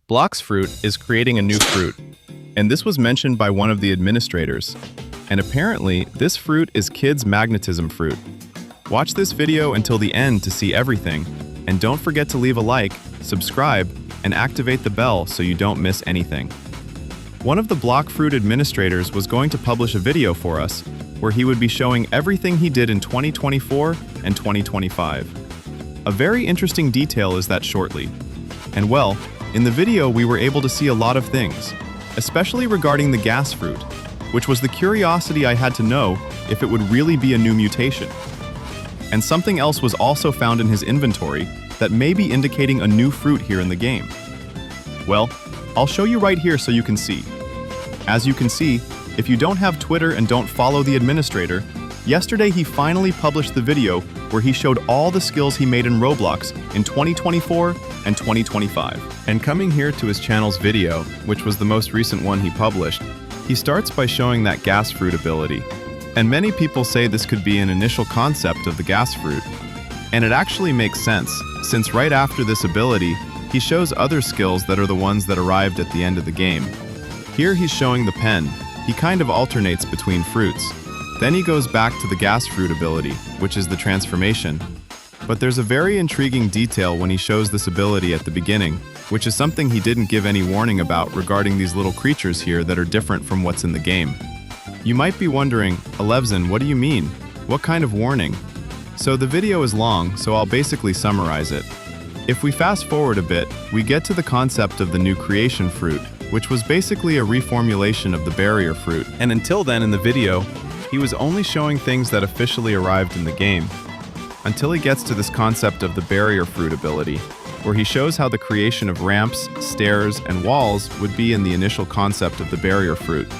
Blox Fruit is creating a new fruit, and this was mentioned by one of the administrators. And apparently, this fruit is Kids Magnetism Fruit. Watch this video until the end to see everything, and don't forget to leave a like, subscribe, and activate the bell so you don't miss anything. One of the Blox Fruit administrators was going to publish a video for us, where he would be showing everything he did in 2024 and 2025. A very interesting detail is that shortly. And well, in the video we were able to see a lot of things, especially regarding the gas fruit, which was the curiosity I had to know if it would really be a new mutation. And something else was also found in his inventory that may be indicating a new fruit here in the game. Well, I'll show you right here so you can see. As you can see, if you don't have Twitter and don't follow the administrator, yesterday he finally published the video where he showed all the skills he made in Roblox in 2024 and 2025. And coming here to his channel's video, which was the most recent one he published, he starts by showing that gas fruit ability. And many people say this could be an initial concept of the gas fruit. And it actually makes sense, since right after this ability, he shows other skills that are the ones that arrived at the end of the game. Here he's showing the pen. He kind of alternates between fruits. Then he goes back to the gas fruit ability, which is the transformation. But there's a very intriguing detail when he shows this ability at the beginning, which is something he didn't give any warning about regarding these little creatures here that are different from what's in the game. You might be wondering, Alevzin, what do you mean? What kind of warning? So the video is long, so I'll basically summarize it. If we fast forward a bit, we get to the concept of the new creation fruit, which was basically a reformulation of the barrier fruit. And until then in the video, he was only showing things that officially arrived in the game, until he gets to this concept of the barrier fruit ability, where he shows how the creation of ramps, stairs, and walls would be in the initial concept of the barrier fruit.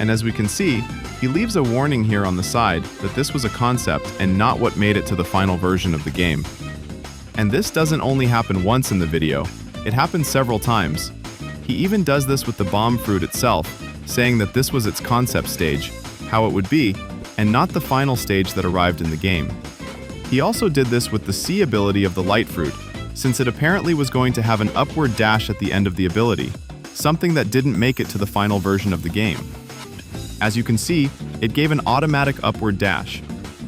And as we can see, he leaves a warning here on the side that this was a concept and not what made it to the final version of the game. And this doesn't only happen once in the video, it happens several times. He even does this with the bomb fruit itself, saying that this was its concept stage, how it would be, and not the final stage that arrived in the game. He also did this with the C ability of the light fruit, since it apparently was going to have an upward dash at the end of the ability, something that didn't make it to the final version of the game. As you can see, it gave an automatic upward dash.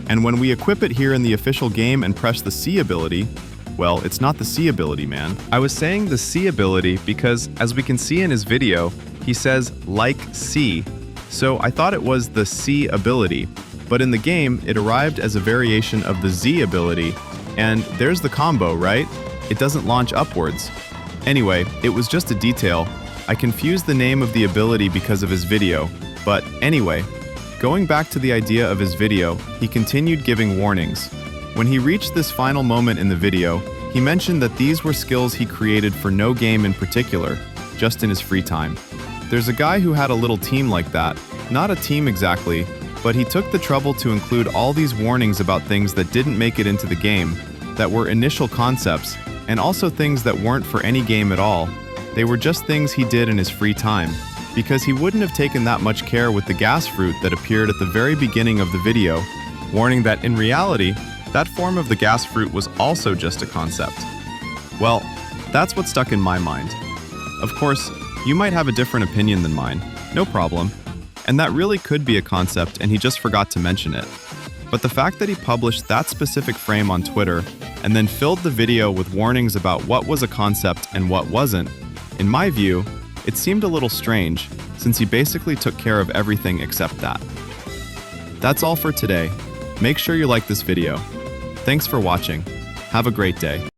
And when we equip it here in the official game and press the C ability, well, it's not the C ability, man. I was saying the C ability because, as we can see in his video, he says, like C. So I thought it was the C ability, but in the game, it arrived as a variation of the Z ability, and there's the combo, right? It doesn't launch upwards. Anyway, it was just a detail. I confused the name of the ability because of his video, but anyway, going back to the idea of his video, he continued giving warnings. When he reached this final moment in the video, he mentioned that these were skills he created for no game in particular, just in his free time. There's a guy who had a little team like that, not a team exactly, but he took the trouble to include all these warnings about things that didn't make it into the game, that were initial concepts, and also things that weren't for any game at all. They were just things he did in his free time, because he wouldn't have taken that much care with the gas fruit that appeared at the very beginning of the video, warning that in reality, that form of the gas fruit was also just a concept. Well, that's what stuck in my mind. Of course, you might have a different opinion than mine, no problem. And that really could be a concept and he just forgot to mention it. But the fact that he published that specific frame on Twitter and then filled the video with warnings about what was a concept and what wasn't, in my view, it seemed a little strange, since he basically took care of everything except that. That's all for today. Make sure you like this video. Thanks for watching. Have a great day.